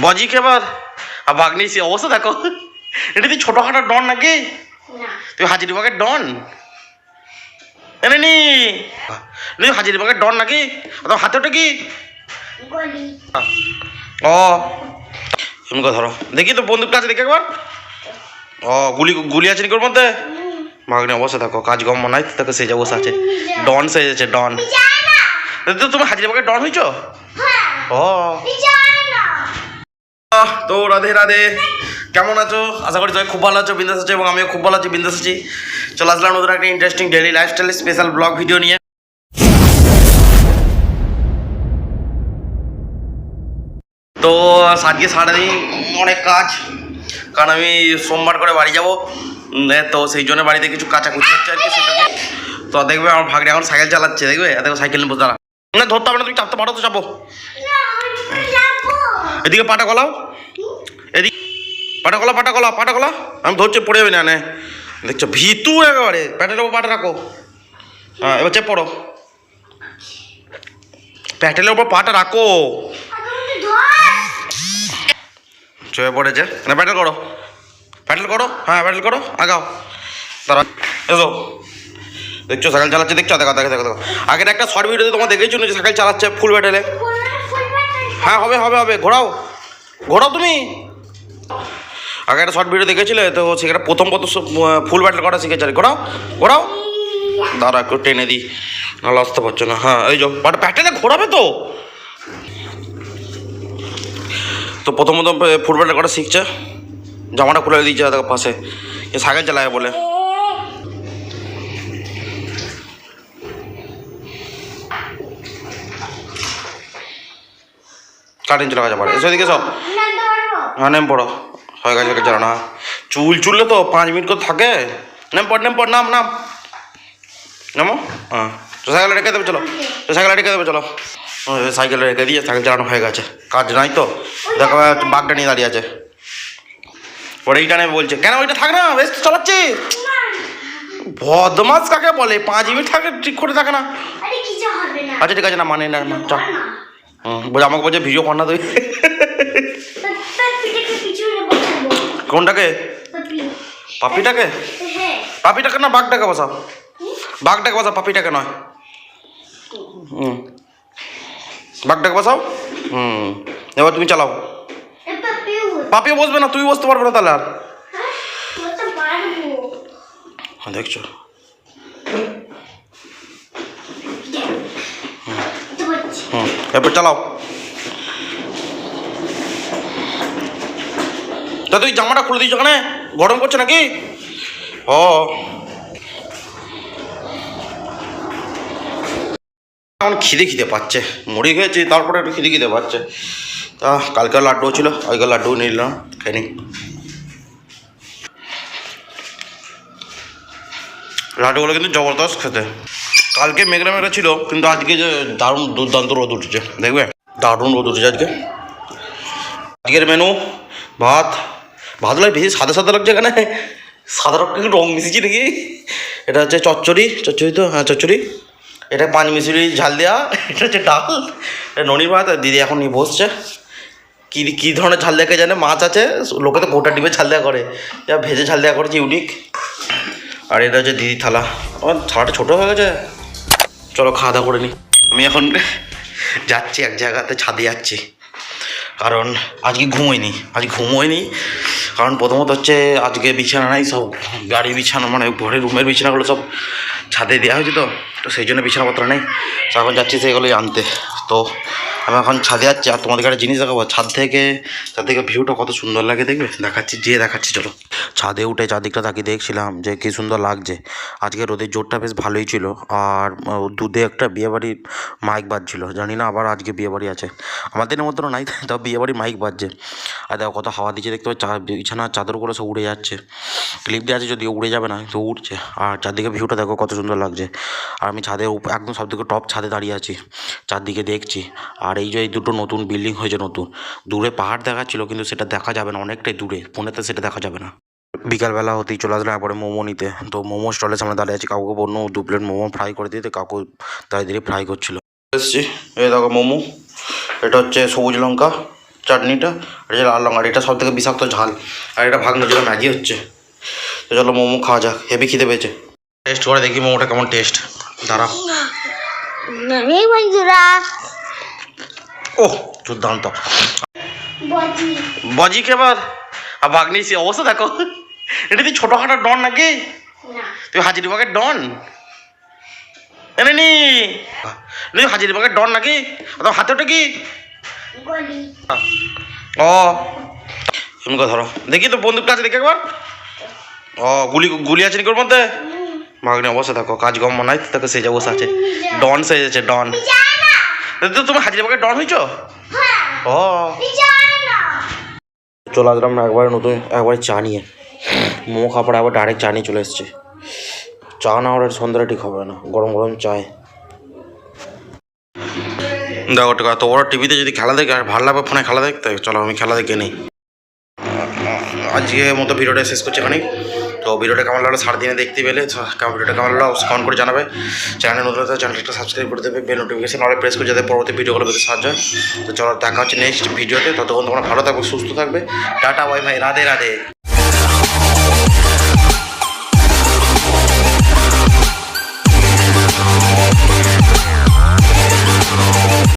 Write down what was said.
বজি কে আবার আর ভাগ্নি সে অবস্থা দেখো। এটা তুই ছোটখাটো ডন নাকি? তুই হাজিরবাগের ডন? নি তুই হাজিরবাগের ডন নাকি? তোমার হাতে ওটা কি? ও এমনি ধরো দেখি তো বন্দুকটা আছে দেখি একবার। ও গুলি গুলি আছে নাকি ওর মধ্যে? ভাগ্নি অবস্থা দেখো, কাজ গম মনে হয় দেখো সেজে বসে আছে, ডন সেজেছে ডন। তো তুমি হাজিরবাগের ডন হয়েছ? ও তো রাধে রাধে, কেমন আছো? আশা করি সবাই খুব ভালো আছো, বিন্দাস আছো, এবং আমিও খুব ভালো আছি, বিন্দাস আছি। চলে আসলাম নতুন একটা interesting daily lifestyle special blog video নিয়ে। তো আজকে সারাদিন অনেক কাজ, কারণ আমি সোমবার করে বাড়ি যাব, তো সেই জন্য বাড়িতে কিছু কাচাকুচি হচ্ছে আর কি, সেটাকে। তো দেখবে আমার ভাগ্নে এখন সাইকেল চালাচ্ছে, দেখবে দেখো সাইকেল নিয়ে দাঁড়া না, ধরতে হবে না, তুমি চাপতে পারো তো চাপো। এদিকে পাটা গলাও, এদিকে পাটা গলা পাটা গলা পাটা গলা, আমি ধরছি পড়ে যাবে না। দেখছো ভিতর একেবারে প্যাটের ওপর পাটা রাখো। হ্যাঁ এবার চেপ পড়ো, প্যাটের ওপর পাটা রাখো। চয়ে পড়েছে না, প্যাটেল করো, প্যাটেল করো, হ্যাঁ প্যাটেল করো, আগাও দাঁড়া। এসো দেখছো সাইকেল চালাচ্ছে, দেখছো দেখো দেখো দেখো দেখো। আগের একটা শর্ট ভিডিওতে তোমার দেখেছো না যে সাইকেল চালাচ্ছে ফুল ব্যাটেলে? হ্যাঁ হবে হবে হবে, ঘোরাও ঘোরাও তুমি। আগে একটা শর্ট ভিডিও দেখেছিলে তো, সেখানে প্রথম ফুল ব্যাটেল করা শিখেছে। ঘোরাও ঘোরাও, দাঁড়া একটু টেনে দিই, নাহলে আসতে পারছো না। হ্যাঁ এই যো প্যাটেলে ঘোরাবে তো। তো প্রথম ফুল ব্যাটেল করা শিখছে, জামাটা খুলে দিয়েছে দেখো পাশে, এ সাইকেল চালায় বলে। কাটিং চলে গেছে, এসো এদিকে সব। হ্যাঁ নেম পড়ো, হয়ে গেছে চালানো। চুল চুললে তো 5 মিনিট করে থাকে। নেম পড় নাম নাম নামো। হ্যাঁ তো সাইকেল রেখে দেবে, চলো তো সাইকেল রেখে দেবে, চলো। সাইকেল রেখে দিয়ে সাইকেল চালানো হয়ে গেছে, কাজ নাই তো। দেখো বাঘটা নিয়ে দাঁড়িয়ে আছে, ওর এইটা নেই বলছে। কেন ওইটা থাক না, বেশ চালাচ্ছি। বদমাস কাকে বলে? 5 মিনিট থাকে ঠিক করে থাকে না। আচ্ছা ঠিক আছে, না মানে না চল। বলছে আমাকে বলছে ভিডিও কর না তুই। কোনটাকে? পাপিটাকে? পাপিটাকে না বাঘটাকে বসাও, বাঘটাকে বসাও, পাপিটাকে নয়। বাঘটাকে বসাও। এবার তুমি চালাও। পাপিও বসবে না, তুমি বসতে পারবে না তাহলে। আর দেখছো এরপর চালাও। তা তুই জামাটা খুলে দিয়েছো ওখানে, গরম করছে নাকি? ও এখন খিদে পাচ্ছে, মুড়ি খেয়েছি তারপরে একটু খিদে পাচ্ছে। তা কালকে লাড্ডু ছিল, আজকে লাড্ডু নিয়ে নিলাম, খাই নি। লাড্ডুগুলো কিন্তু জবরদস্ত খেতে। কালকে মেঘলা মেঘলা ছিল, কিন্তু আজকে যে দারুণ দুর্দান্ত রোদ উঠেছে, দেখবে দারুণ রোদ উঠেছে আজকে। আজকের মেনু ভাত, ভাত লাগে বেশি সাদা সাদা লাগছে এখানে, সাদা রকম একটু রং মিশিয়েছি নাকি। এটা হচ্ছে চচ্চড়ি, চচ্চড়ি তো হ্যাঁ চচ্চড়ি। এটা 5 মিশরি ঝাল দেওয়া, এটা হচ্ছে ডাল, এটা ননির ভাত। দিদি এখন নিয়ে বসছে, কী ধরনের ঝাল দেওয়া জানে। মাছ আছে, লোকে তো গোটা ডিমে ঝাল দেওয়া করে, যা ভেজে ঝাল দেওয়া করেছে ইউনিক। আর এটা হচ্ছে দিদি থালা, আমার থালাটা ছোটো হয়ে গেছে। চলো খাওয়া দাওয়া করে নিই। আমি এখন যাচ্ছি এক জায়গাতে, ছাদে যাচ্ছি, কারণ আজকে ঘুমোয়নি। কারণ প্রথমত হচ্ছে আজকে বিছানা নাই, সব গাড়ি বিছানা, মানে ঘরের রুমের বিছানাগুলো সব ছাদে দেওয়া হয়েছে, তো সেই জন্য বিছানাপত্র নেই। তো এখন যাচ্ছি সেগুলোই আনতে। তো আমি এখন ছাদে যাচ্ছি, আর তোমাদেরকে একটা জিনিস দেখাবো। ছাদ থেকে ভিউটা কত সুন্দর লাগে, দেখবে দেখাচ্ছি চলো। ছাদে উঠে চারদিকটা তাকিয়ে দেখছিলাম যে কী সুন্দর লাগছে। আজকে রোদের জোরটা বেশ ভালোই ছিল, আর দুধে একটা বিয়েবাড়ির মাইক বাজছিল। জানি না আবার আজকে বিয়েবাড়ি আছে, আমাদের মতো নাই, তাও বিয়েবাড়ির মাইক বাজছে। আর দেখো কত হাওয়া দিচ্ছে, দেখতে পাচ্ছি বিছানার চাদরগুলো সব উড়ে যাচ্ছে। ক্লিপ দিয়ে আছে যদিও, উড়ে যাবে না, তো উঠছে। আর চারদিকে ভিউটা দেখো কত সুন্দর লাগছে। আর আমি ছাদের একদম সবদিকে টপ ছাদে দাঁড়িয়ে আছি, চারদিকে দেখছি। আর এই যে এই দুটো নতুন বিল্ডিং হয়েছে, নতুন দূরে পাহাড় দেখাচ্ছিল, কিন্তু সেটা দেখা যাবে না, অনেকটাই দূরে, ফোনেতে সেটা দেখা যাবে না। বিকালবেলা হতেই চলে আসলাম একবারে মোমো নিতে। তো মোমো স্টলের সামনে দাঁড়িয়ে আছি, কাউকে বললো 2 প্লেট মোমো ফ্রাই করে দিতে, কাকু দাঁড়িয়ে ফ্রাই করছিল। এসছি, এই দেখো মোমো, এটা হচ্ছে সবুজ লঙ্কা, চাটনিটা আর এই যে লাল লঙ্কা, আর এটা সব থেকে বিষাক্ত ঝাল, আর এটা ভাগ্নের জন্য ম্যাগি হচ্ছে। তো চলো মোমো খাওয়া যাক, হেভি খিদে পেয়েছে। টেস্ট করে দেখি মোমোটা কেমন টেস্ট। দাঁড়া। এই বন্ধুরা, ওহ দুর্দান্ত। বাজি খেবার আর ভাগ্নি সে অবস্থা দেখো। এটা তুই ছোটোখাটো ডন নাকি? তুই হাজিরবাগের ডন? এনে নি তুই হাজিরবাগের ডন নাকি? তোর হাতে ওটা কি? ও এমনি ধরো দেখি তো বন্দুকটা আছে দেখি একবার। ও গুলি গুলি আছে নাকি ওর মধ্যে? ভাগ্নি অবস্থা দেখো, কাজ গম নাই তোকে সেই অবস্থা আছে, ডন সেজেছে ডন। তো তুমি হাজিরবাগের ডন হয়েছো? ও চলে আসলাম একবারে নতুন একবারে চা নিয়ে। মোমো খাওয়ার পরে আবার ডাইরেক্ট চা নিয়ে চলে এসছে। চা না হলে সন্ধ্যাটা ঠিক হবে না, গরম গরম চায়। দেখো এত বড় টিভিতে যদি খেলা দেখে আর ভালো লাগবে ফোনে খেলা দেখতে, চলো আমি খেলা দেখে নিই। আজকে মতো ভিডিওটা শেষ করছি এখানেই। তো ভিডিওটা কেমন লাগলো সারাদিনে দেখতে পেলে, ভিডিওটা কেমন লাগলো কমেন্ট করে জানাবে। চ্যানেল নতুন হলে চ্যানেলটা সাবস্ক্রাইব করে দেবে, বেল নোটিফিকেশন অলে প্রেস করে যাতে পরবর্তী ভিডিওগুলো পেতে সাহায্য হয়। তো চলো দেখা হচ্ছে নেক্সট ভিডিওতে, ততক্ষণ তোমরা ভালো থাকবে, সুস্থ থাকবে। টাটা বাই ভাই, রাধে রাধে।